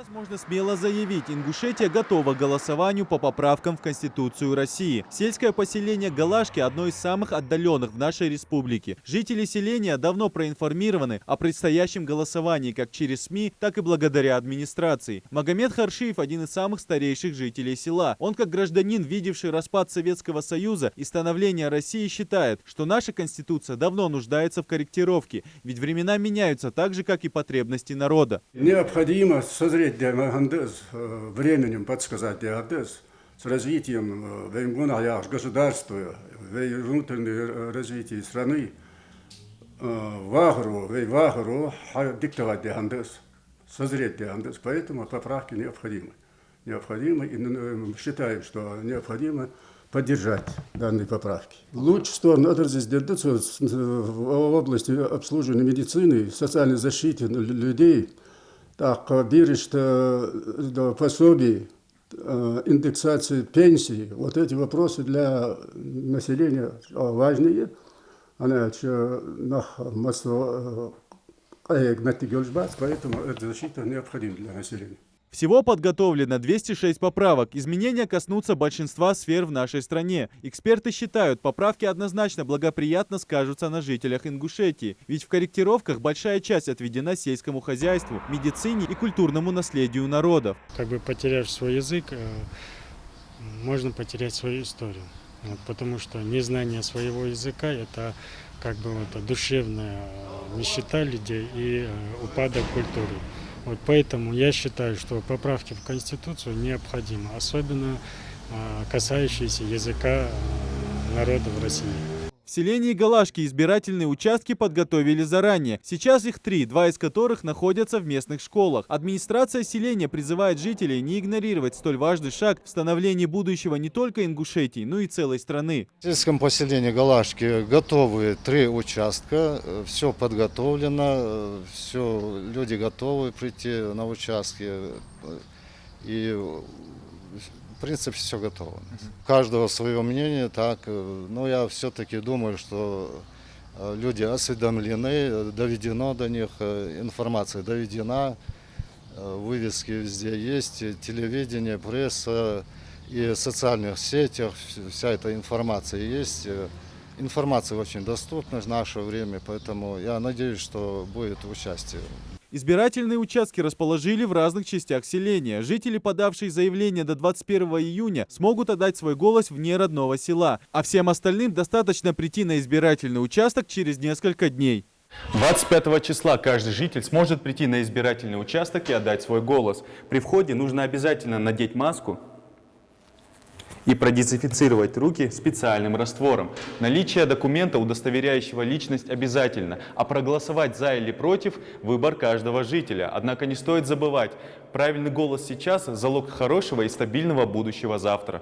Сейчас можно смело заявить, Ингушетия готова к голосованию по поправкам в Конституцию России. Сельское поселение Галашки – одно из самых отдаленных в нашей республике. Жители селения давно проинформированы о предстоящем голосовании как через СМИ, так и благодаря администрации. Магомед Харшиев – один из самых старейших жителей села. Он, как гражданин, видевший распад Советского Союза и становление России, считает, что наша Конституция давно нуждается в корректировке, ведь времена меняются так же, как и потребности народа. Необходимо созреть диагноз, временем подсказать диагноз с развитием государства, внутреннего развития страны, вагру диктовать диагноз, созреть диагноз. Поэтому поправки необходимы. Необходимо, и мы считаем, что необходимо поддержать данные поправки. Лучшая сторона здесь в области обслуживания медицины, социальной защиты людей, так, бережь пособий, индексации пенсий. Вот эти вопросы для населения важные. Поэтому эта защита необходима для населения. Всего подготовлено 206 поправок. Изменения коснутся большинства сфер в нашей стране. Эксперты считают, поправки однозначно благоприятно скажутся на жителях Ингушетии. Ведь в корректировках большая часть отведена сельскому хозяйству, медицине и культурному наследию народов. Как бы потеряв свой язык, можно потерять свою историю. Потому что незнание своего языка – это как бы душевная нищета людей и упадок культуры. Вот поэтому я считаю, что поправки в Конституцию необходимы, особенно касающиеся языка народов России. В селении Галашки избирательные участки подготовили заранее. Сейчас их 3, 2 из которых находятся в местных школах. Администрация селения призывает жителей не игнорировать столь важный шаг в становлении будущего не только Ингушетии, но и целой страны. В сельском поселении Галашки готовы 3 участка, все подготовлено, все, люди готовы прийти на участки. И в принципе все готово. У каждого свое мнение, так, но я все-таки думаю, что люди осведомлены, доведено до них, информация доведена, вывески везде есть, телевидение, пресса и в социальных сетях, вся эта информация есть. Информация очень доступна в наше время, поэтому я надеюсь, что будет участие. Избирательные участки расположили в разных частях селения. Жители, подавшие заявление до 21 июня, смогут отдать свой голос вне родного села. А всем остальным достаточно прийти на избирательный участок через несколько дней. 25 числа каждый житель сможет прийти на избирательный участок и отдать свой голос. При входе нужно обязательно надеть маску и продезинфицировать руки специальным раствором. Наличие документа, удостоверяющего личность, обязательно, а проголосовать за или против – выбор каждого жителя. Однако не стоит забывать, правильный голос сейчас – залог хорошего и стабильного будущего завтра.